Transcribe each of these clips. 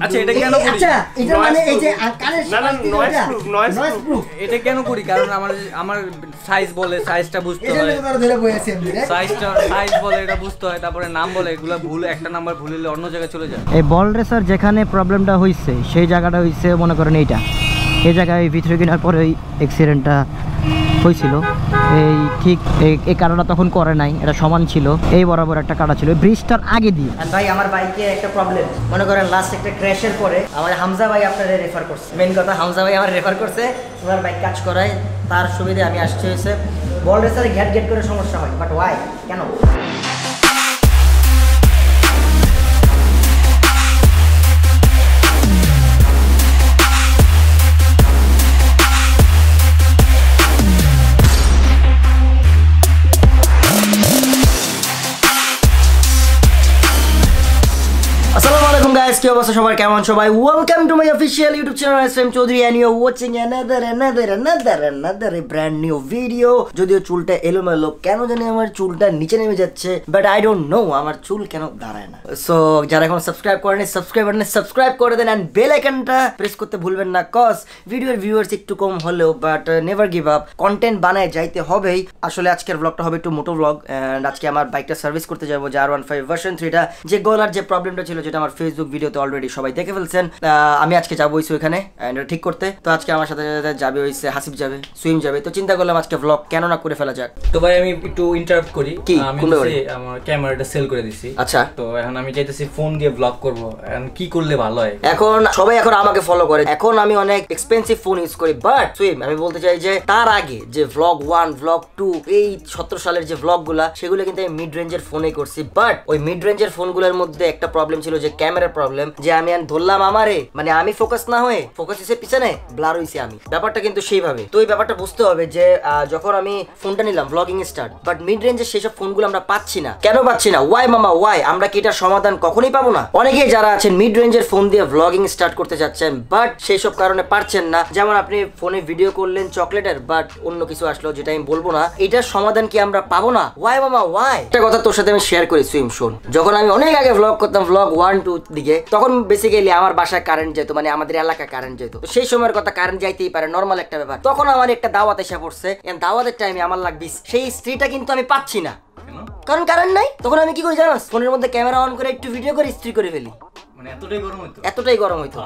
আচ্ছা এটা কেন করি? আচ্ছা এটা মানে এই যে কানের না নয়েজ প্রুফ এটা কেন করি? কারণ আমার সাইজ বলে, সাইজটা বুঝতে হয়। এটা তো ধরে বইছে এমনি রে। সাইজ বলে এটা বুঝতে হয়, তারপরে নাম বলে, এগুলা ভুল, একটা নাম্বার ভুল হলে অন্য জায়গায় চলে যায়। এই বল রেসার যেখানে প্রবলেমটা হইছে সেই জায়গাটা হইছে মনে করেন এইটা, এই জায়গায় ভিতরে কেনার পরে ওই অ্যাক্সিডেন্টটা হয়েছিল। এই ঠিক এই কাটাটা তখন করে নাই, এটা সমান ছিল, এই বরাবর একটা কাটা ছিল ব্রিজটার আগে দিয়ে। ভাই আমার বাইকে একটা প্রবলেম, মনে করেন লাস্ট একটা ক্র্যাশের পরে আমার হামজা ভাই আপনাদের রেফার করছে। মেন কথা হামজা ভাই আমার রেফার করছে, ওনার বাইক কাজ করায়, তার সুবিধে আমি আসছি। হয়েছে বল রেসারে ঘ্যাট করে সমস্যা হয়, বাট ওয়াই, কেন? Guys, কি অবস্থা সবার, কেমন সবাই? Welcome to my official YouTube channel SM Chowdhury and you are watching another brand new video। যদিও চুলটা এলোমেলো, কেন জানি আমার চুলটা নিচে নেমে যাচ্ছে, বাট আই ডোন্ট নো আমার চুল কেন দাঁড়ায় না। সো যারা এখন সাবস্ক্রাইব করেনি, সাবস্ক্রাইব করে দেন এন্ড বেল আইকনটা প্রেস করতে ভুলবেন না, কজ ভিডিওর ভিউয়ার্স একটু কম হলেও but never give up, content বানায় যাইতে হবেই। আসলে আজকের ব্লগটা হবে একটু মোটো ব্লগ, এন্ড আজকে আমার বাইকটা সার্ভিস করতে যাবো, যে R15 ভার্সন 3টা, যে গলার যে প্রবলেমটা ছিল, যেটা আমার ফেসবুক ভিডিওতে অলরেডি সবাই দেখে ফেলছেন। আমি আজকে যাবো হইছি ওখানে ঠিক করতে। তো আজকে আমার সাথে যাবে হইছে হাসিব যাবে, সুইম যাবে। তো চিন্তা করলাম আজকে ব্লগ কেন না করে ফেলা যাক। তো ভাই আমি একটু ইন্টারাপ্ট করি, আমি আমার ক্যামেরাটা সেল করে দিছি। আচ্ছা, তো এখন আমি চাইতেছি ফোন দিয়ে ব্লগ করব, এখন কি করলে ভালো হয়? এখন সবাই এখন আমাকে ফলো করে, এখন আমি অনেক এক্সপেন্সিভ ফোন ইউজ করি, বাট সুইম আমি বলতে চাই যে তার আগে যে ভ্লগ 1 ভ্লগ 2 এই 17 সালের যে ভ্লগ গুলা, সেগুলো কিন্তু আমি মিড রেঞ্জের ফোনে করছি। বাট ওই মিড রেঞ্জের ফোনগুলোর মধ্যে একটা প্রবলেম ছিল, যে ক্যামেরার প্রবলেম, যে আমি ধরলাম আমারে, মানে আমি ফোকাস না হয়ে ফোকাস হিসেবে পিছনে ব্লার হইছি আমি, ব্যাপারটা কিন্তু সেইভাবে। তো এই ব্যাপারটা বুঝতে হবে যে যখন আমি ফোনটা নিলাম ব্লগিং স্টার্ট, বাট মিড রেঞ্জের সেই সব ফোনগুলো আমরা পাচ্ছি না। কেন পাচ্ছি না? ওয়াই মামা ওয়াই? আমরা কি এটার সমাধান কখনোই পাবো না? অনেকেই যারা আছেন মিড রেঞ্জের ফোন দিয়ে ব্লগিং স্টার্ট করতে যাচ্ছেন, বাট সেই সব কারণে পারছেন না। যেমন আপনি ফোনে ভিডিও করলেন চকলেটের, বাট অন্য কিছু আসলো যেটা আমি বলবো না, এটার সমাধান কি আমরা পাবো না? ওয়াই মামা ওয়াই? একটা কথা তোর সাথে আমি শেয়ার করি সুইম, শোন। যখন আমি অনেক আগে ব্লগ করতাম, ব্লগ 1 2 দিকে, তখন বেসিক্যালি আমার বাসায় কারেন্ট যেত, মানে আমাদের এলাকায় কারেন্ট যেত। তো সেই সময়ের কথা, কারেন্ট যাইতেই পারে, নর্মাল একটা ব্যাপার। তখন আমার একটা দাওয়াত এসে পড়ছে, দাওয়াতের টাইমে আমার লাগবে সেই স্ত্রীটা, কিন্তু আমি পাচ্ছি না, কারণ কারেন্ট নাই। তখন আমি কি করি জানো? ফোনের মধ্যে ক্যামেরা অন করে একটু ভিডিও করে স্ত্রী করে ফেলি, মানে এতটাই গরম হইতো।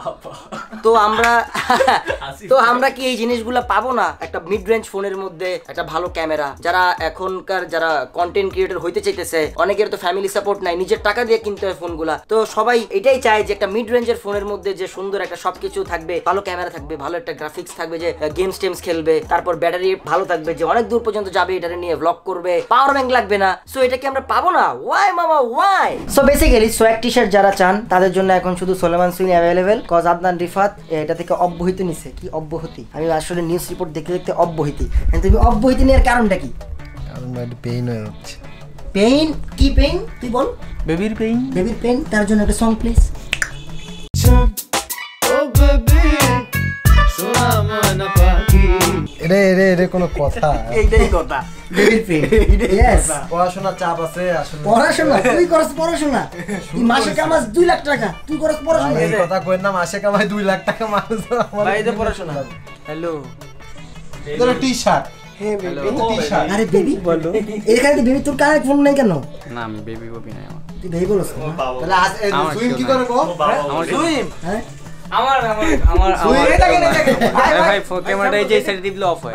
তো আমরা কি এই জিনিসগুলো পাবো না? একটা মিড রেঞ্জ ফোনের মধ্যে একটা ভালো ক্যামেরা, যারা এখনকার যারা কন্টেন্ট ক্রিয়েটর হইতে চাইতেছে, অনেকের তো ফ্যামিলি সাপোর্ট নাই, নিজের টাকা দিয়ে কিনতে হয় ফোনগুলা। তো সবাই এটাই চায় যে একটা মিড রেঞ্জের ফোনের মধ্যে যে সুন্দর একটা সবকিছু থাকবে, ভালো ক্যামেরা থাকবে, ভালো একটা গ্রাফিক্স থাকবে, যে গেমস টেমস খেলবে, তারপর ব্যাটারি ভালো থাকবে, যে অনেক দূর পর্যন্ত যাবে এটা নিয়ে ব্লগ করবে, পাওয়ার ব্যাংক লাগবে না। সো এটা কি আমরা পাবো না? ওয়াই মামা why? So basically swag t-shirt যারা চান, তাদের জন্য এখন শুধু সোলেমান সুইন অ্যাভেলেবেল, কজ আদনান রিফাত এটা থেকে অব্যাহতি নিছে। কি অব্যাহতি? আমি আসলে নিউজ রিপোর্ট দেখতে অব্যাহতি। তুমি অব্যাহতি নেওয়ার কারণটা কি? কারণ একটু পেইন হয়ে যাচ্ছে। পেইন? কি পেইন তুই বল? বেবির পেইন। তার জন্য একটা সং প্লিজ। এটা কোনো কথা? এইটাই কথা, বেবির পেইন। ইয়েস, পড়াশোনার চাপ আছে আসলে। পড়াশোনা? তুই করস পড়াশোনা? তুই মাসে কামাস 2 লাখ টাকা, তুই করস পড়াশোনা? এই কথা কইন না, মাসে কামাই 2 লাখ টাকা মানুষ আমার। ভাই এটা পড়াশোনা। হ্যালো, এটা টি-শার্ট। হ্যাঁ বেবি টি-শার্ট। আরে বেবি বলো, এখানে তো বেবি তোর কানে ফোন নাই কেন? না আমি বেবি কপি নাই আমার। তুই বেবি বলছ না? তাহলে আজ সুইম কি করে গো? আমার সুইম, হ্যাঁ আমার ভাই ক্যামেরাটা এই যে সাইড দিলে অফ হয়,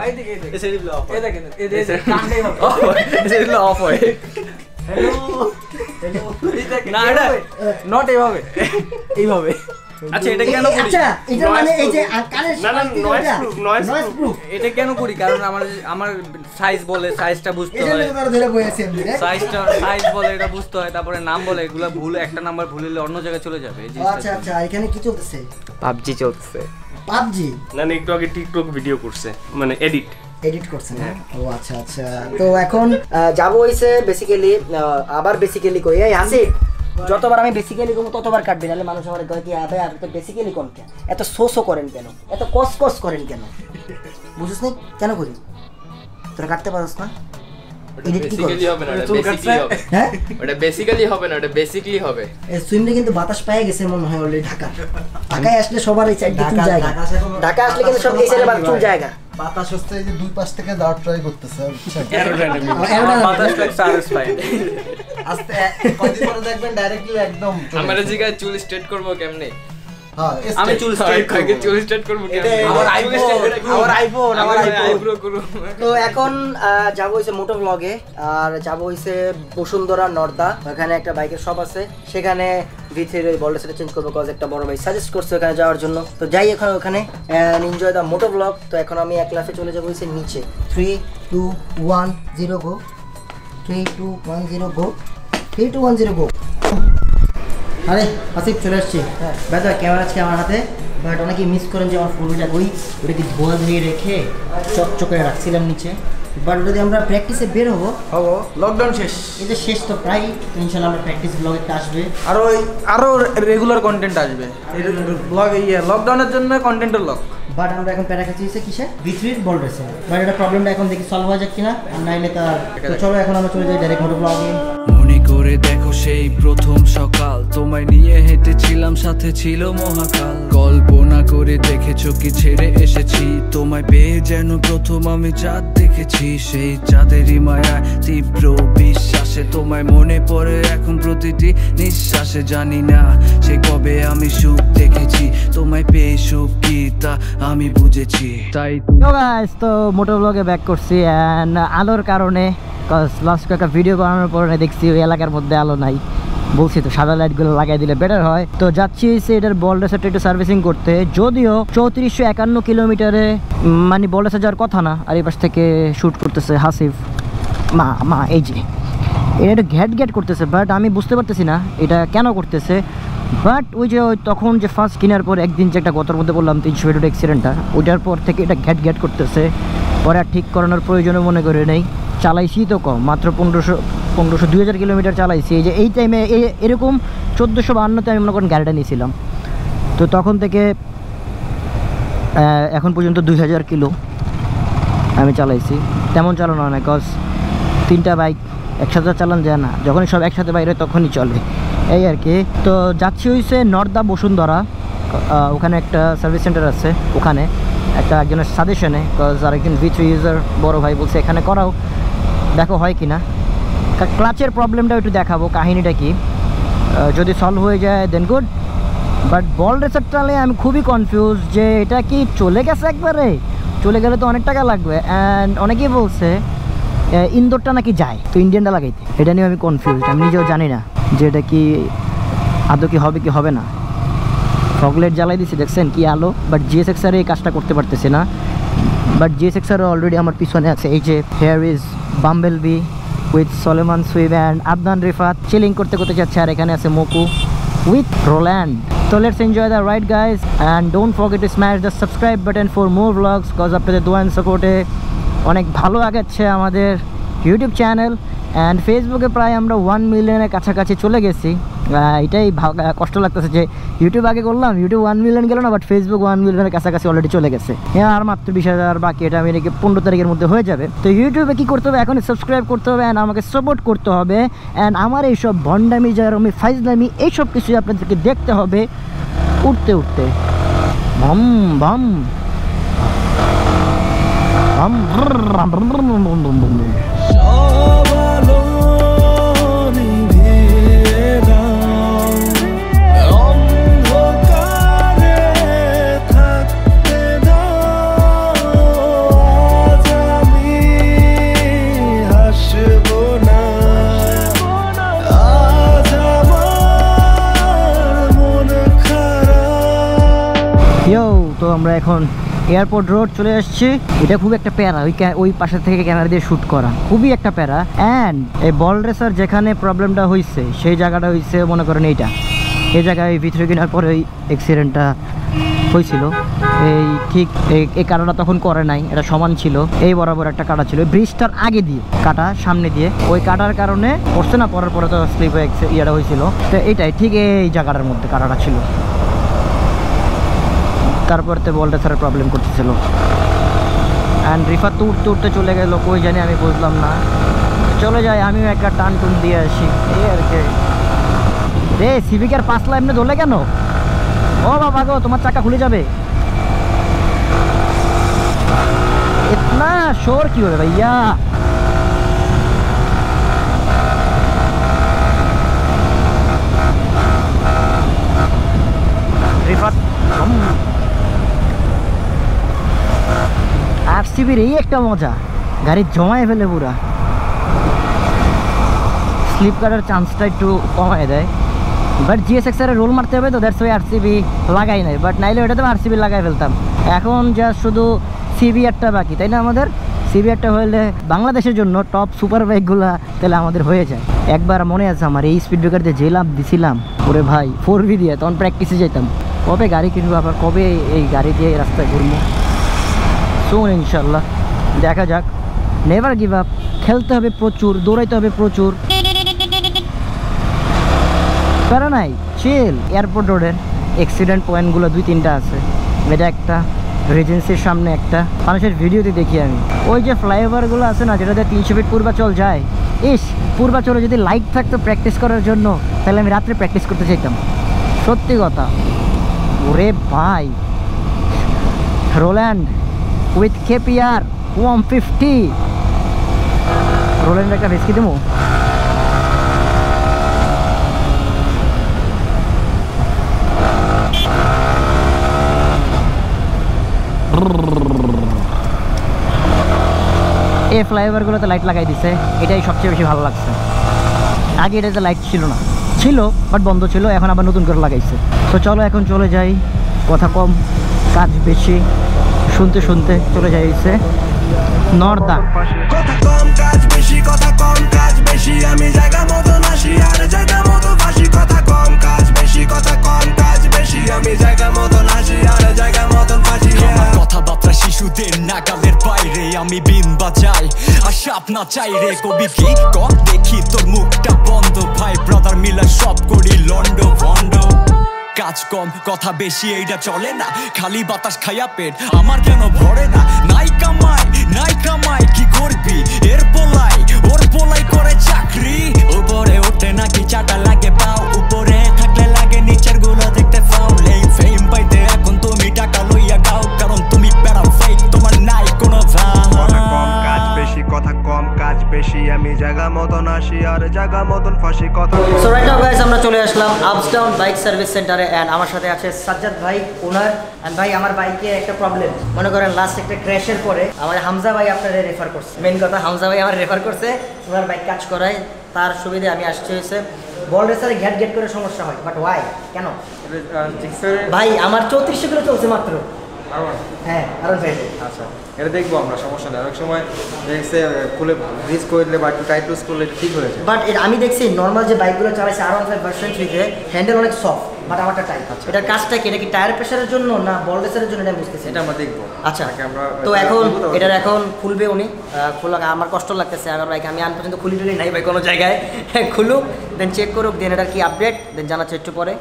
এই সাইড দিলে অফ হয়, এই দেখেন এই কানে এই সাইড দিলে অফ হয়। হ্যালো না, এটা নট এইভাবে। আচ্ছা এটা কেন করি? আচ্ছা এটা মানে এই যে কানের নয়েজ প্রুফ এটা কেন করি? কারণ আমার সাইজ বলে, সাইজটা বুঝতে হয়। এটা তো ধরে বইছে এমনি রে। সাইজ বলে এটা বুঝতে হয়, তারপরে নাম বলে, এগুলা ভুল, একটা নাম্বার ভুল হলে অন্য জায়গায় চলে যাবে। আচ্ছা আচ্ছা, এখানে কি চলতেছে? পাবজি চলতেছে। পাবজি? না একটু আগে টিকটক ভিডিও করছে, মানে এডিট করছে না? ও আচ্ছা আচ্ছা। তো এখন যাবো হইছে বেসিক্যালি, আবার বেসিক্যালি কই এই হাসি, যতবার আমি বেসিক্যালি কমু ততবার কাটবি, নাহলে মানুষ আমার কয় কি আবে আপনি তো বেসিক্যালি কোন কেন, এত সোসো করেন কেন, এত কস করেন কেন? বুঝছিস না কেন করি? তোরা কাটতে পারছ না? বেসিক্যালি হবে না, ওটা বেসিক্যালি হবে। হ্যাঁ ওটা বেসিক্যালি হবে না, ওটা বেসিক্যালি হবে। এই সুইমটা কিন্তু বাতাস পেয়ে গেছে মনে হয় অলরেডি। ঢাকায় আসলে সবার এই সাইড চুল জায়গা, ঢাকা আসলে কিন্তু সব এই সাইডে চুল জায়গা। বাতাস হচ্ছে এই যে দুই পাশ থেকে দাঁড় ট্রাই করতেছে বাতাস লাইক সাটিসফাইড। আস্তে কদিন পরে দেখবেন ডাইরেক্টলি একদম আমরা জিগায় চুল স্ট্রেট করব কেমনে? হ্যাঁ আমি চুল স্ট্রেট করব কেমনে? আমার আইফোন করব। তো এখন যাব হইছে মোটো ব্লগে, আর যাব হইছে বসুন্ধরা নর্দা, ওখানে একটা বাইকের শপ আছে, সেখানে V3 এর বলটা সেটা চেঞ্জ করবো, কজ একটা বড় ভাই সাজেস্ট করছে ওখানে যাওয়ার জন্য। তো যাই এখন ওখানে, এনজয় দ্য মোটো ব্লগ। তো এখন আমি এক লাফে চলে যাবো হইছে নিচে। 3 2 1 0 গো, 3 2 1 0 গো, 3 2 1 0 গো। আরে আসিফ চলে আসছি। বেটা ক্যামেরা আছে আমার হাতে, বাট অনেকেই মিস করেন যে আমার ফোনটা ওটাকে ধোয়া ধুয়ে রেখে চকচকে রাখছিলাম নিচে। বাট ওটা দিয়ে আমরা প্র্যাকটিসে বের হবো, লকডাউন শেষ, এটা শেষ তো প্রায়। ইনশাআল্লাহ আমরা প্র্যাকটিস ব্লগ একটা আসবে, আরো রেগুলার কন্টেন্ট আসবে ব্লগ। লকডাউনের জন্য কন্টেন্টের লক। বাট আমরা এখন প্যারা খাচ্ছি কিসে? V3 এর বল রেসে। বাট এটা প্রবলেমটা এখন দেখি সলভ হয়ে যাক কিনা, আর নাইলে তার। তো চলো এখন আমরা চলে যাই ডাইরেক্ট মোটো ব্লগে। মনে করে দেখো সেই প্রথম সকাল, তোমায় নিয়ে হেঁটেছিলাম, সাথে ছিল মহাকাল। কল্পনা করে দেখেছো কি ছেড়ে এসেছি, তোমায় পেয়ে যেন প্রথম আমি চাঁদ দেখেছি। সেই চাঁদেরই মায়া তীব্র বিশ্বাসে তোমায় মনে পড়ে এখন প্রতিটি নিঃশ্বাসে। জানি না সে কবে আমি সুখ দেখেছি, তোমায় পেয়ে সুখ কি তা আমি বুঝেছি। তাই তো মোটো ব্লগে ব্যাক করছি, অ্যান্ড আলোর কারণে, কজ লাস্ট একটা ভিডিও বানানোর পরে দেখছি ওই এলাকার মধ্যে আলো নাই। বলছি তো সাদা লাইটগুলো লাগাই দিলে বেটার হয়। তো যাচ্ছি এটার বল রেসারটা একটু সার্ভিসিং করতে, যদিও 3451 কিলোমিটারে মানে বল রেসার যাওয়ার কথা না। আর এই পাশ থেকে শ্যুট করতেছে হাসিফ মা এই যে এটা একটু ঘ্যাট করতেছে, বাট আমি বুঝতে পারতেছি না এটা কেন করতেছে। বাট ওই যে তখন যে ফার্স্ট কেনার পর একদিন যে একটা গতর মধ্যে বললাম 300 ফিট অ্যাক্সিডেন্টটা, ওইটার পর থেকে এটা ঘ্যাট করতেছে। পরে আর ঠিক করানোর প্রয়োজনও মনে করে নেই। চালাইছি তো কম, মাত্র 1500-2000 কিলোমিটার চালাইছি। এই যে এই টাইমে এরকম 1452-তে আমি মনে করেন গাড়িটা নিয়েছিলাম। তো তখন থেকে এখন পর্যন্ত 2000 কিলো আমি চালাইছি। তেমন চালানো হয় না, কজ 3টা বাইক একসাথে চালান যায় না, যখনই সব একসাথে বাইরে তখনই চলে, এই আর কি। তো যাচ্ছি হইছে নর্দা বসুন্ধরা, ওখানে একটা সার্ভিস সেন্টার আছে, ওখানে একজনের সাজেশনে, কজ আরেকদিন V3 ইউজার বড় ভাই বলছে এখানে করাও, দেখো হয় কি না। ক্লাচের প্রবলেমটা একটু দেখাবো, কাহিনিটা কি, যদি সলভ হয়ে যায় দেন গুড। বাট বল রেসার চালে আমি খুবই কনফিউজ যে এটা কি চলে গেছে, একবারে চলে গেলে তো অনেক টাকা লাগবে। অ্যান্ড অনেকেই বলছে ইন্দোরটা নাকি যায়, তো ইন্ডিয়ানটা লাগাইতে, এটা নিয়ে আমি কনফিউজ। আমি নিজেও জানি না যে এটা কি আদৌ কি হবে কি হবে না। ফগলেট জ্বালাই দিছি, দেখছেন কি আলো। বাট GSX-R এই কাজটা করতে পারতেছে না। বাট GSX-R অলরেডি আমার পিছনে আছে। এই যে here is Bumblebee with Soleman Suib and Adnan Rifat chilling করতে যাচ্ছে। আর এখানে আছে মোকু with Roland. So let's enjoy the ride guys, and don't forget to smash the subscribe button for more vlogs, cause আপনাদের দোয়া and support এ অনেক ভালো আগাচ্ছে আমাদের ইউটিউব চ্যানেল। অ্যান্ড ফেসবুকে প্রায় আমরা 1 মিলিয়নের কাছাকাছি চলে গেছি। এটাই কষ্ট লাগতেছে যে ইউটিউব আগে করলাম, ইউটিউব 1 মিলিয়ন গেল না, বাট ফেসবুক 1 মিলিয়নের কাছাকাছি অলরেডি চলে গেছে। আর মাত্র 20,000 বাকি, এটা আমি নাকি 15 তারিখের মধ্যে হয়ে যাবে। তো ইউটিউবে কী করতে হবে, এখন সাবস্ক্রাইব করতে হবে অ্যান্ড আমাকে সাপোর্ট করতে হবে। অ্যান্ড আমার এইসব ভণ্ডামি, জারমি, ফাইজলামি, এইসব কিছুই আপনাদেরকে দেখতে হবে উঠতে ভাম ভাম ভাম। তো আমরা এখন এয়ারপোর্ট রোড চলে আসছি। এটা খুব একটা প্যারা, ওই পাশে থেকে ক্যামেরা দিয়ে শ্যুট করা খুবই একটা প্যারা। অ্যান্ড এই বল রেসার যেখানে প্রবলেমটা হয়েছে সেই জায়গাটা হয়েছে মনে করেন এই জায়গায় V3 কেনার পরে ওই অ্যাক্সিডেন্টটা হয়েছিল। এই ঠিক এই কাটাটা তখন করে নাই, এটা সমান ছিল, এই বরাবর একটা কাটা ছিল, ব্রিজটার আগে দিয়ে কাটা, সামনে দিয়ে ওই কাটার কারণে পড়ছে না, পরে তো স্লিপ হয়ে ইয়েটা হয়েছিল। তো এইটাই ঠিক এই জায়গাটার মধ্যে কাটাটা ছিল। তারপর তো বলটা ছাড়া প্রবলেম করতেছিল। অ্যান্ড রিফাত তো উঠতে চলে গেল, কই জানি আমি বুঝলাম না। চলে যাই, আমিও একটা টান টুন দিয়ে আসি এই আর কি। রে সিভিকের পাঁচলা এমনি ধরলে কেন? ও বাবা গো, তোমার চাকা খুলে যাবে। इतना शोर क्यों है भैया? आरसीबीर এই একটা মজা, গাড়ি জমায়ে ফেলে পুরা। স্লিপ কাটার চান্সটা একটু কমায় দেয়, বাট জিএসএক্স এর রোল মারতে হবে তো, দ্যাটস ওয়াই আরসিবি লাগাই নাই। বাট নাইলে ওটাতে আরসিবি লাগাই ফেলতাম। এখন জাস্ট শুধু সিবিআরটা বাকি, তাই না? আমাদের সিবিআরটা হলে বাংলাদেশের জন্য টপ সুপার বাইকগুলা তাহলে আমাদের হয়ে যায়। একবার মনে আছে আমার এই স্পিড ব্রেকার দিয়ে যে লাভ দিছিলাম, ওরে ভাই 4V দিয়ে, তখন প্র্যাকটিসে যেতাম। কবে গাড়ি কিনবো আবার, কবে এই গাড়ি দিয়ে রাস্তায় ঘুরবো? শুন ইনশাল্লাহ, দেখা যাক। নেভার গিভ আপ, খেলতে হবে প্রচুর, দৌড়াইতে হবে প্রচুর। প্যারা নাই, চিল। এয়ারপোর্ট রোডের অ্যাক্সিডেন্ট পয়েন্টগুলো 2-3টা আছে। এটা একটা, রেজেন্সির সামনে একটা, মানুষের ভিডিওতে দেখি আমি। ওই যে ফ্লাইওভারগুলো আছে না, যেটাতে 300 ফিট পূর্বাচল যায়, পূর্বাচলে যদি লাইট থাকতো প্র্যাকটিস করার জন্য, তাহলে আমি রাত্রে প্র্যাকটিস করতে চাইতাম। সত্যি কথা। ওরে ভাই, রোল্যান্ড উইথ KPR 150, রোল্যান্ড একটা ভেসকি দেবো। এই ফ্লাইওভারগুলোতে লাইট লাগাই দিছে, এটাই সবচেয়ে বেশি ভালো লাগছে। আগে এটাতে লাইট ছিল না, ছিল বাট বন্ধ ছিল, এখন আবার নতুন করে লাগাইছে। তো চলো এখন চলে যাই, কথা কম কাজ বেশি, শুনতে শুনতে চলে যাইছে নর্দা। কথা কম কাজ বেশি, কথা কম কাজ বেশি, আমি জায়গা মতো নাসি আর জায়গা মতো ফাঁসি। কথা কম কাজ বেশি, কথা কম কাজ বেশি, আমি জায়গা মতো নাসি আর জায়গা মতো ফাঁসি। কথাবার্তা শিশুদের নাগালের বাইরে, আমি বিন বাজাই আর সাপ না চাই রে। কবি কি কম দেখি তোর মুখটা বন্ধ, ভাই ব্রাদার মিলে সব করি লন্ড ভন্ড। কাজ কম কথা বেশি, এইটা চলে না, খালি বাতাস খাইয়া পেট আমার কেন ভরে না। নাই কামাই কি করবি, এর পোলাই ওর পোলাই করে চাকরি। উপরে উঠতে নাকি চাটা লাগে পাও, উপরে থাকলে লাগে নিচের গুলো দেখতে ফাউল। এই ফেম পাইতে এখন তুমি টাকা লইয়া গাও, কারণ তুমি প্যারা ফেক, তোমার নাই কোনো ভাব। কথা কম কাজ বেশি, কথা কম কাজ বেশি, আমি জায়গা মতন আসি আর জায়গা মতন ফাঁসি। কথা সো রাইট নাও গাইস, আমরা চলে আসলাম আপসটাউন বাইক সার্ভিস সেন্টারে, এন্ড আমার সাথে আছে সাজ্জাদ ভাই, ওনার। এন্ড ভাই, আমার বাইকে একটা প্রবলেম, মনে করেন লাস্ট একটা ক্র্যাশের পরে আমার হামজা ভাই আপনারে রেফার করছে। মেন কথা, হামজা ভাই আমার রেফার করছে, ওনার বাইক কাজ করায়, তার সুবিধে আমি আসতে হয়েছে। বল রেসারে গ্যাট করে সমস্যা হয়, বাট ওয়াই, কেন ভাই? আমার 3400 কিলো চলছে মাত্র। হ্যাঁ, আরো ভাই। আচ্ছা, এটা দেখবো আমরা, সমস্যা নেই। অনেক সময় দেখছে খুলে ব্রিজ করলে বা একটু টাইট লুজ করলে ঠিক হয়ে যায়। বাট আমি দেখছি নর্মাল যে বাইকগুলো চালাইছে R15 ভার্সন 3-তে হ্যান্ডেল অনেক সফট, বাট আমারটা টাইট। এটার কাজটা কি? এটা কি টায়ার প্রেসারের জন্য না বল রেসারের জন্য, এটা বুঝতেছি। এটা আমরা দেখবো। আচ্ছা, তো এখন এটার এখন খুলবে উনি, খোলা আমার কষ্ট লাগতেছে। আমার বাইক আমি আন পর্যন্ত খুলি টুলি নাই ভাই কোনো জায়গায়। খুলুক, দেন চেক করুক, দেন এটার কি আপডেট, দেন জানাচ্ছে একটু পরে।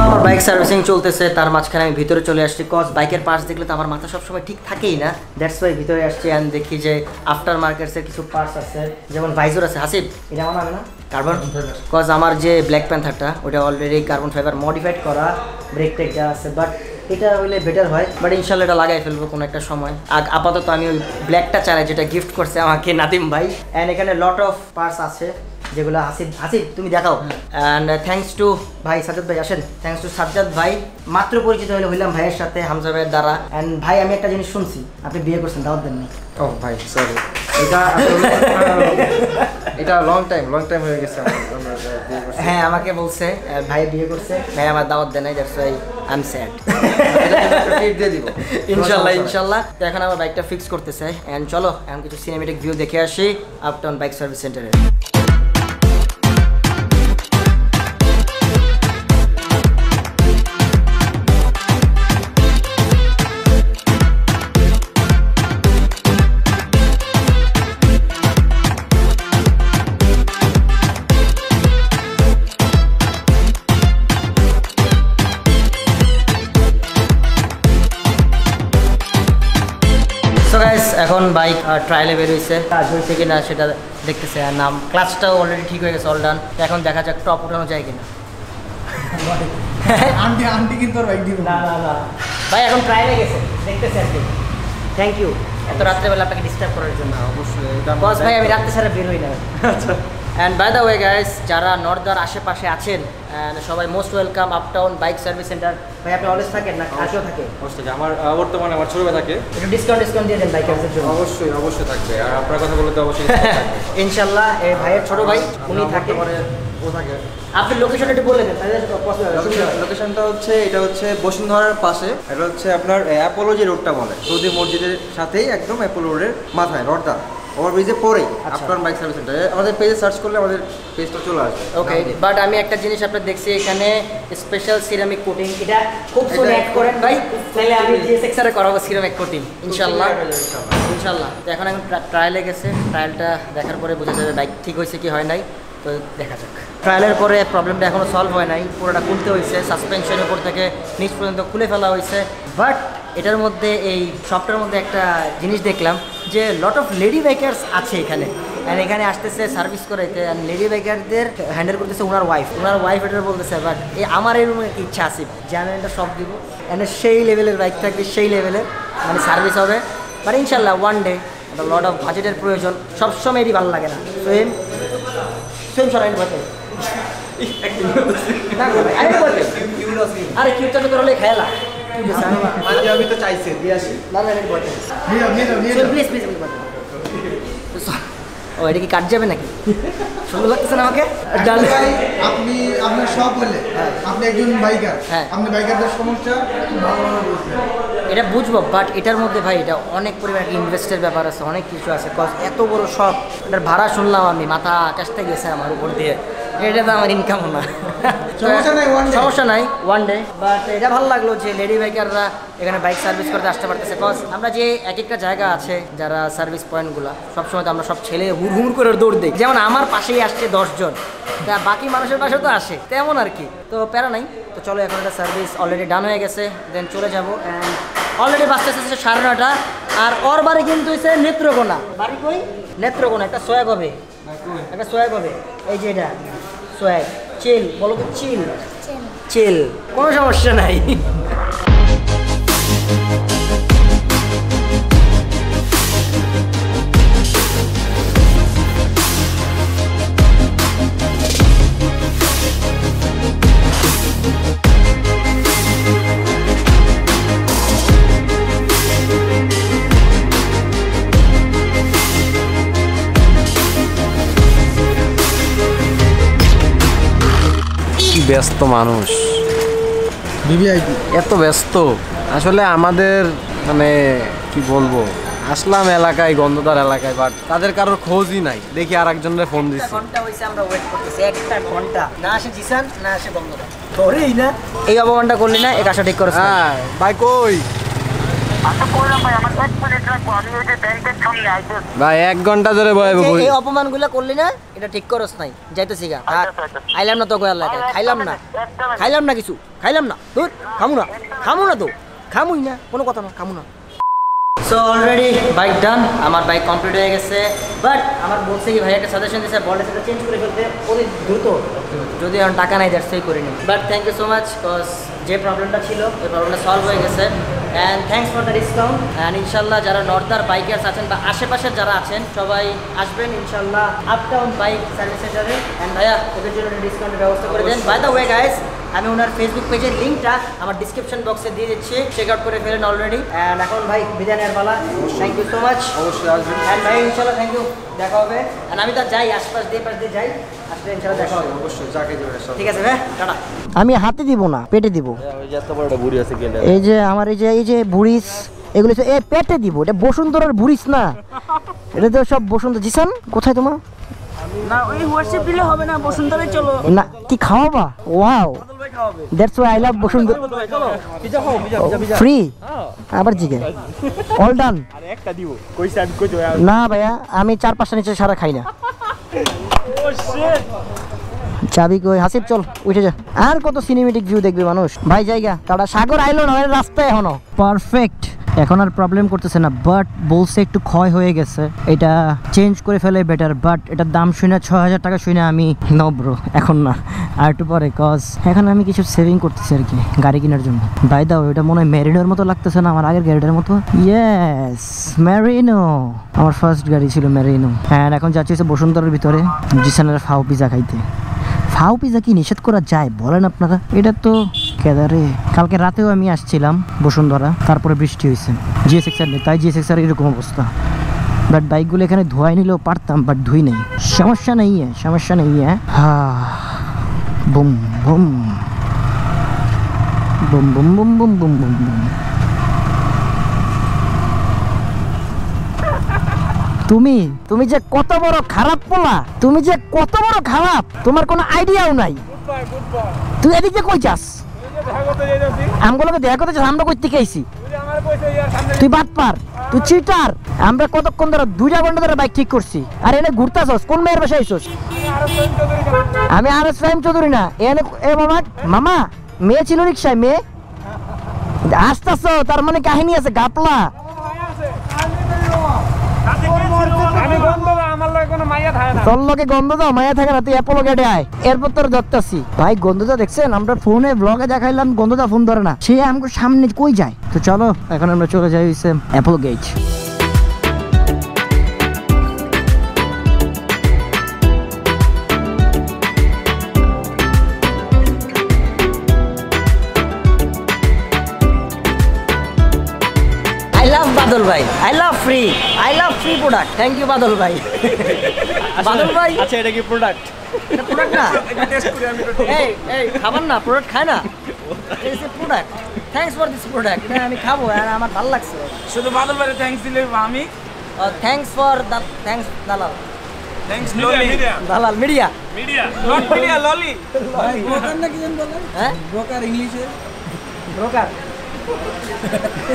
আমার বাইক সার্ভিসিং চলতেছে, তার মাঝখানে আমি ভিতরে চলে আসছি, কজ বাইকের পার্টস দেখলে তো আমার মাথা সবসময় ঠিক থাকেই না, দ্যাটস ওয়াই ভিতরে আসছি। অ্যান্ড দেখি যে আফটার মার্কেটসের কিছু পার্টস আছে, যেমন ভাইজর আছে। হাসিব, এটা আমার নামে না কার্বন, কজ আমার যে ব্ল্যাক প্যান্থারটা ওটা অলরেডি কার্বন ফাইবার মডিফাইড করা, ব্রেক টেক যা আছে, বাট এটা হইলে বেটার হয়। বাট ইনশাল্লাহ এটা লাগাই ফেলবো কোনো একটা সময়। আপাতত আমি ওই ব্ল্যাকটা চালাই, যেটা গিফট করছে আমাকে নাদিম ভাই। অ্যান্ড এখানে লট অফ পার্টস আছে যেগুলো হাসিব তুমি দেখাও। অ্যান্ড থ্যাঙ্কস টু ভাই সাজ্জাদ ভাই, আসেন। থ্যাঙ্কস টু সাজ্জাদ ভাই, মাত্র পরিচিত হইলাম ভাইয়ের সাথে, হামজা ভাইয়ের দ্বারা। অ্যান্ড ভাই, আমি একটা জিনিস শুনছি, আপনি বিয়ে করছেন, দাওয়াত দেননি। ও ভাই সরি, এটা লং টাইম হয়ে গেছে। হ্যাঁ, আমাকে বলছে ভাই বিয়ে করছে, ভাই আমার দাওয়াত দেয় নাই, that's why I am sad. ইনশাল্লাহ। তো এখন আমার বাইকটা ফিক্স করতেছে। অ্যান্ড চলো এখন কিছু সিনেমেটিক ভিউ দেখে আসি আপটাউন বাইক সার্ভিস সেন্টারে। ট্রায়ালে বের হয়েছে, কাজ হয়েছে কিনা সেটা দেখতেছে। আর নাম ক্লাসটাও অলরেডি ঠিক হয়ে গেছে, অল ডান। এখন দেখা যাক টপ উঠানো যায় কিনা। আন্টি কিন্তু বাইক দিব না ভাই, এখন ট্রায়ালে গেছে, দেখতেছে আর কি। থ্যাংক ইউ এত রাত্রেবেলা আপনাকে ডিস্টার্ব করার জন্য। অবশ্যই বস ভাই, আমি রাত্রে ছাড়া বেরোই না। And by the way guys, যারা নর্দার আশেপাশে আছেন সবাই most welcome uptown bike service centre. ভাই আপনি অলওয়েজ থাকেন না আজও থাকে? অবশ্যই, আমার বর্তমানে আমার ছোট ভাই থাকে। একটু ডিসকাউন্ট দিয়ে দেন বাইকারদের জন্য। অবশ্যই থাকবে। আর আপনার কথা বলতে অবশ্যই ইনশাআল্লাহ। এই ভাইয়ের ছোট ভাই উনি থাকে, ও থাকে। আপনি লোকেশন একটু বলে দেন তাহলে লোকেশনটা হচ্ছে, এটা হচ্ছে বসুন্ধরার পাশে। এটা হচ্ছে আপনার অ্যাপোলো যে রোডটা বলে, সৌদি মসজিদের সাথেই একদম অ্যাপোলো রোডের মাথায় রডদা ওভারব্রিজে পরে আপটাউন বাইক সার্ভিস সেন্টার। আমাদের পেজে সার্চ করলে আমাদের পেজটা চলে আসবে। ওকে, বাট আমি একটা জিনিস আপনার দেখছি এখানে স্পেশাল সিরামিক কোটিং, এটা খুব সুন্দর অ্যাড করেন ভাই। তাহলে আমি জিএসএক্স এর করাবো সিরামিক কোটিং ইনশাআল্লাহ। তো এখন ট্রায়ালে গেছে, ট্রায়ালটা দেখার পরে বোঝা যাবে বাইক ঠিক হয়েছে কি হয় নাই। তো দেখা যাক। ট্রায়ালের পরে প্রবলেমটা এখনও সলভ হয় নাই, পুরোটা খুলতে হয়েছে, সাসপেনশনের উপর থেকে নিচ পর্যন্ত খুলে ফেলা হয়েছে। বাট এটার মধ্যে এই শপটার মধ্যে একটা জিনিস দেখলাম যে লট অফ লেডি বাইকার্স আছে এখানে, অ্যান্ড এখানে আসতেছে সার্ভিস করাইতে। অ্যান্ড লেডি বাইকারদের হ্যান্ডেল করতেছে ওনার ওয়াইফ এটা বলতেছে। বাট আমার এরকম একটা ইচ্ছা আছে যে আমি একটা শপ দিব, অ্যান্ড সেই লেভেলের বাইক থাকবে, সেই লেভেলের মানে সার্ভিস হবে। বাট ইনশাল্লাহ ওয়ান ডে, লট অফ বাজেটের প্রয়োজন, সবসময় এটি ভালো লাগে না। সেম সরাই বলতে আরে কিউ চালু করলে খেলা আমি তো চাইছি দিয়ে আসি। ও এটা কি কাট যাবে নাকি? সুন্দর লাগতেছে না আমাকে? আপনি আপনার সব বললে আপনি একজন বাইকার, আপনি বাইকারদের সমস্যা ভালোভাবে বুঝবেন, এটা বুঝবো। বাট এটার মধ্যে ভাই এটা অনেক পরিমাণ ইনভেস্টের ব্যাপার আছে, অনেক কিছু আছে। কজ এত বড় শপ, এটার ভাড়া শুনলাম আমি, মাথা কাছতে গেছে আমার উপর দিয়ে। এটা তো আমার ইনকামও না, সমস্যা নাই ওয়ান ডে। বাট এটা ভালো লাগলো যে লেডি বাইকাররা এখানে বাইক সার্ভিস করতে আসতে পারতেছে। কজ আমরা যে এক একটা জায়গা আছে যারা সার্ভিস পয়েন্টগুলো, সবসময় তো আমরা সব ছেলে হুড় করে দৌড় দিই। যেমন আমার পাশেই আসছে 10 জন, তা বাকি মানুষের পাশেও তো আসে, তেমন আর কি। তো প্যারা নাই। তো চলো, এখন একটা সার্ভিস অলরেডি ডান হয়ে গেছে, দেন চলে যাবো। অ্যান্ড অলরেডি বাসতে আসছে 9:30। আর ওর বাড়ি কিন্তু হচ্ছে নেত্রকোনা। বাড়ি কই? নেত্রকোনা। একটা সোয়াগ হবে, একটা সোয়াগ হবে। এই যে এটা সোয়াগ, চিল বলো তো, চিল, কোনো সমস্যা নাই। ব্যস্ত মানুষ, ভিভিআইপি এত ব্যস্ত। আসলে আমাদের মানে কি বলবো, আসলাম এলাকায়, গন্ধদার এলাকায়, বাট তাদের কারোর খোঁজই নাই। দেখি আর একজনের ফোন দিচ্ছি, ঘন্টা হইছে আমরা ওয়েট করতেছি, একটা ঘন্টা না আসে জিসান, না আসে গন্ধদার। তোরেই না এই অপমানটা করলি না, এই কাজটা ঠিক করেছ। হ্যাঁ ভাই, কই ভাই 1 ঘন্টা ধরে এই অপমানগুলো করলি না, এটা ঠিক করছ নাই। যাইতেছি গা, আইলাম না তো এলাকায়, খাইলাম না কিছু, খাইলাম না, দূর খামু না তো, খামুই না, কোনো কথা না, খামু না। সো অলরেডি বাইক ডান, আমার বাইক কমপ্লিট হয়ে গেছে। বাট আমার বলছে কি ভাই একটা সাজেশন দিয়েছে, বলটা সেটা চেঞ্জ করে ফেলতে অনেক দ্রুত, যদি এখন টাকা নাই দ্যাটসই করিনি। But thank you so much, cause যে প্রবলেমটা ছিল ওই প্রবলেমটা সলভ হয়ে গেছে। And thanks for the discount. And ইনশাল্লাহ যারা নর্দার বাইকার্স আছেন বা আশেপাশের যারা আছেন সবাই আসবেন ইনশাল্লাহ আপটাউন বাইক সার্ভিস সেন্টারে। অ্যান্ড ভাইয়া ওদের জন্য ডিসকাউন্টের ব্যবস্থা করে দেন। বাই দ্য ওয়ে গাইস, আমি ওনার ফেসবুক পেজের লিঙ্কটা আমার ডিসক্রিপশন বক্সে দিয়ে দিচ্ছি, চেক আউট করে ফেলেন অলরেডি। অ্যান্ড এখন ভাই বিদায় নেওয়ার পালা। Thank you so much. অবশ্যই আসবেন। অ্যান্ড ভাই ইনশাল্লাহ থ্যাংক ইউ, দেখা হবে। অ্যান্ড আমি তো যাই আশপাশ দিয়ে যাই, আসলে ইনশাল্লাহ দেখা হবে। অবশ্যই যাকে যাবে। ঠিক আছে ভাই, টাটা। আমি হাতে দিব না, পেটে দিব। এই যে আমার এই যে বুড়িস, এগুলো পেটে দিব। এটা বসুন্ধরার বুড়িস না, এটা তো সব বসুন্ধরা। জিসান কোথায় তোমার? না ওই হোয়াটসঅ্যাপ দিলে হবে না, বসুন্ধরায় চলো না। কি খাওয়াবা? Wow, that's why I love Bashundhara. Free আবার জিগে অল ডান। আরে একটা দিব কইছে, আমি কই না ভাইয়া, আমি 4-5টা নিচে সারা খাই না। চাবি কই? হাসিব চল উঠে যা। আর কত সিনেমেটিক ভিউ দেখবে মানুষ ভাই। জায়গা কাটা সাগর আইলো না, রাস্তা এখনো পারফেক্ট। এখন আর প্রবলেম করতেছে না, বাট বলছে একটু ক্ষয় হয়ে গেছে, এটা চেঞ্জ করে ফেলে বেটার। বাট এটার দাম শুনে 6000 টাকা শুনে আমি নো ব্রো, এখন না, আর একটু পরে, কজ এখন আমি কিছু সেভিং করতেছি আর কি গাড়ি কেনার জন্য। বাই দাও, এটা মনে হয় মেরিনোর মতো লাগতেছে না আমার আগের গাড়িটার মতো? ইয়েস, মেরিনো, আমার ফার্স্ট গাড়ি ছিল মেরিনো। হ্যাঁ, এখন যাচ্ছি বসুন্ধরার ভিতরে জিসানের ফাও পিজা খাইতে। ফাও পিজা কি নিষেধ করা যায় বলেন আপনারা? এটা তো কেদারে। কালকে রাতেও আমি আসছিলাম বসুন্ধরা, তারপরে বৃষ্টি হয়েছে, GSX-R নেই, তাই GSX-R এরকম অবস্থা। বাট বাইকগুলো এখানে ধোয়াই নিলেও পারতাম, বাট ধুই নেই। সমস্যা নেই, সমস্যা নেই। হ্যাঁ, boom boom boom boom boom boom boom boom boom. তুমি যে কত বড় খারাপ পোলা, তুমি যে কত বড় খারাপ, তোমার কোনো আইডিয়াও নাই। তুই এদিকে কই যাস? আমগুলোকে দেখা করতে চাস? আমরা কই থেকে আইছি? তুই বাটপার, তুই চিটার। আমরা কতক্ষণ ধরে 2 ঘন্টা ধরে বাইক ঠিক করছি, আর এনে ঘুরতাছস। কোন মেয়ের বাসায় আইছস? আমি আর এস ফাহিম চৌধুরী না। এনে এ মামা মেয়ে ছিল রিক্সায়, মেয়ে আসতেছ, তার মানে কাহিনী আছে গাপলা। তোর লগে গন্ধ দাও, মায়া থাকে না, তুই অ্যাপোলো গেটে আয়, এরপর তোর ধরতেছি। ভাই গন্ধটা দেখছেন? আমরা ফোনে ব্লগে দেখাইলাম, গন্ধটা ফোন ধরে না, সে আমাকে সামনে কই যায়। তো চলো এখন আমরা চলে যাই হচ্ছে অ্যাপোলো গেট। বাদল ভাই, I love free product. Thank you বাদল ভাই। বাদল ভাই, আচ্ছা এটা কি প্রোডাক্ট? এটা প্রোডাক্ট না, এটা টেস্ট করি আমি। এই খাবার না, প্রোডাক্ট খায় না, এটা product. Thanks for this product, এটা আমি খাবো, আর আমার ভালো লাগছে। শুধু বাদল ভাইরে থ্যাঙ্কস দিলে আমি থ্যাঙ্কস ফর থ্যাঙ্কস দালাল, থ্যাঙ্কস ললি, দালাল মিডিয়া, নট মিডিয়া, ললি। ব্রোকার না কি জান বলে? হ্যাঁ, ব্রোকার ইংলিশে ব্রোকার।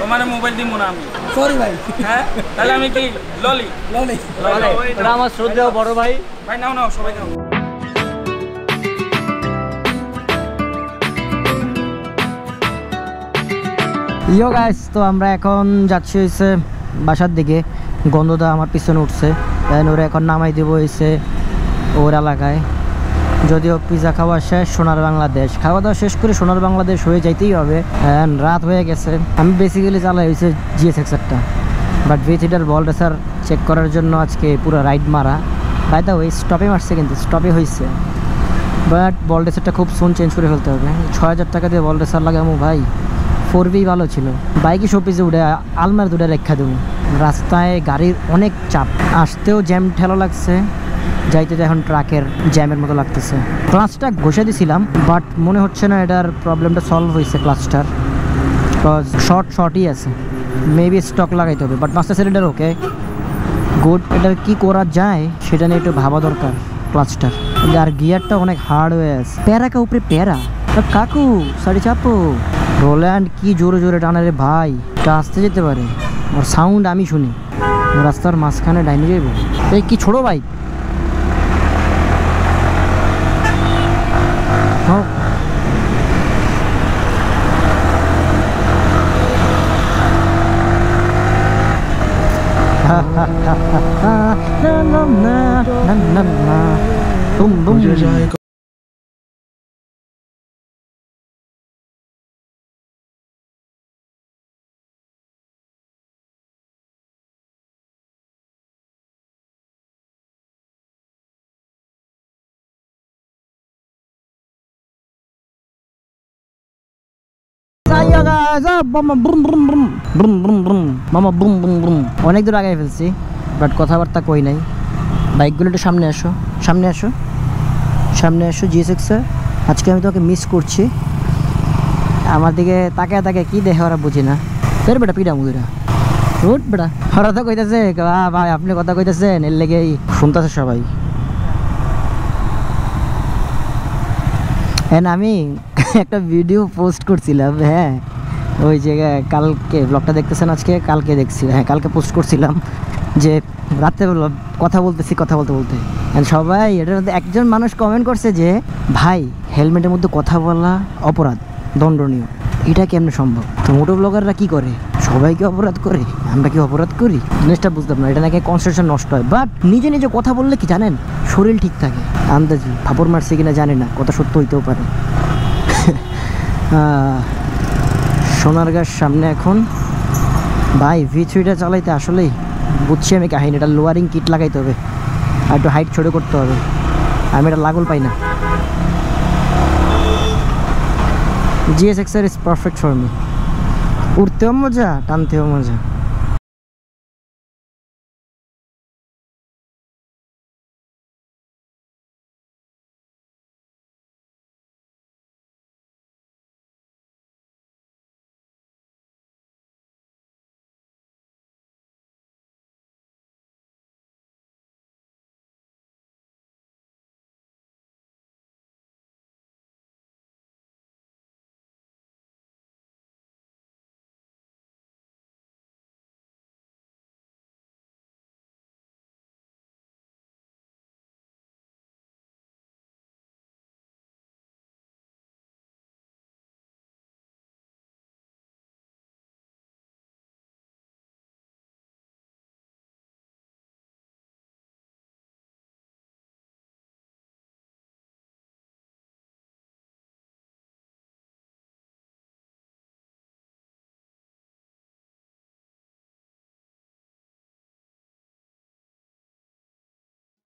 তোমার মোবাইল দিব না আমি, সরি ভাই। হ্যাঁ, তাহলে আমি কি ললি? ললি এটা আমার শ্রদ্ধেয় বড় ভাই। ভাই নাও নাও, সবাই নাও। ইয়ো গাইস, তো আমরা এখন যাচ্ছি হয়েছে বাসার দিকে। গন্ধটা আমার পিছনে উঠছে, ওরা এখন নামাই দেবো হয়েছে ওর এলাকায়। যদিও পিজা খাওয়া শেষ, সোনার বাংলাদেশ খাওয়া দাওয়া শেষ করে সোনার বাংলাদেশ হয়ে যাইতেই হবে, রাত হয়ে গেছে। আমি বেসিক্যালি চালাই হয়েছে GSX-Rটা, বাট V3টার বল রেসার চেক করার জন্য আজকে পুরো রাইড মারা। বাইদা ওই স্টপে মারছে, কিন্তু স্টপে হয়েছে, বাট বল রেসারটা খুব সুন চেঞ্জ করে ফেলতে হবে। 6000 টাকা দিয়ে বল রেসার লাগামো ভাই, 4V ভালো ছিল। বাইকে শোপিসে উঠে আলমার দুটো রেখা দেবো। রাস্তায় গাড়ির অনেক চাপ, আসতেও জ্যাম ঠেলা লাগছে, যাইতে এখন ট্রাকের জ্যামের মতো লাগতেছে। ক্লাচটা ঘষে দিছিলাম, বাট মনে হচ্ছে না এটার প্রবলেমটা সলভ হয়েছে ক্লাচটার, বিকজ শর্টই আছে। মেবি স্টক লাগাইতে হবে, but master cylinder okay good. এটার কি করা যায় সেটা নিয়ে একটু ভাবা দরকার ক্লাচটার। আর গিয়ারটা অনেক হার্ড হয়ে আছে, প্যারা কা উপরে প্যারা। কাকু সাড়ে চাপো, রোল্যান্ড কি জোরে জোরে টানে রে ভাই, এটা আসতে যেতে পারে, আর সাউন্ড আমি শুনি। রাস্তার মাঝখানে ডাইনে যাইব, এই কি ছোট বাইক। Boom boom. অনেক দূর আগে ফেলছি, বাট কথাবার্তা কই নাই। বাইকগুলো একটু সামনে আসো, সামনে আসো, সামনে আসো। GSX-R আজকে আমি তোকে মিস করছি। আমার দিকে তাকে তাকে কি দেখে ওরা বুঝি না। তোর বেটা পিডা মুদিরা রুট বেটা, ওরা তো কইতেছে ভাই আপনি কথা কইতেছেন, এর লেগে শুনতেছে সবাই। হ্যাঁ, আমি একটা ভিডিও পোস্ট করছিলাম, হ্যাঁ ওই জায়গায় কালকে ব্লগটা দেখতেছেন আজকে, কালকে দেখছি, হ্যাঁ কালকে পোস্ট করছিলাম যে রাত্রে কথা বলতেছি, কথা বলতে বলতে সবাই এটার মধ্যে একজন মানুষ কমেন্ট করছে যে ভাই হেলমেটের মধ্যে কথা বলা অপরাধ, দণ্ডনীয়। এটা কেমন সম্ভব? তো মোটো ব্লগাররা কি করে? সবাই কি অপরাধ করে, আমরা কি অপরাধ করি? জিনিসটা বুঝতাম না। এটা নাকি কনসেন্ট্রেশন নষ্ট হয়, বাট নিজে নিজে কথা বললে কি জানেন শরীর ঠিক থাকে। আন্দাজি ফাপড় মারছে কিনা জানি না, কথা সত্য হইতেও পারে। সোনারগাঁর সামনে এখন ভাই V3টা চালাইতে আসলেই বুঝছি আমি কাহিনী। এটা লোয়ারিং কিট লাগাইতে হবে আর একটু হাইট ছোটো করতে হবে। আমি এটা লাগল পাই না। GSX-R is perfect for me. উঠতেও মজা, টানতেও মজা।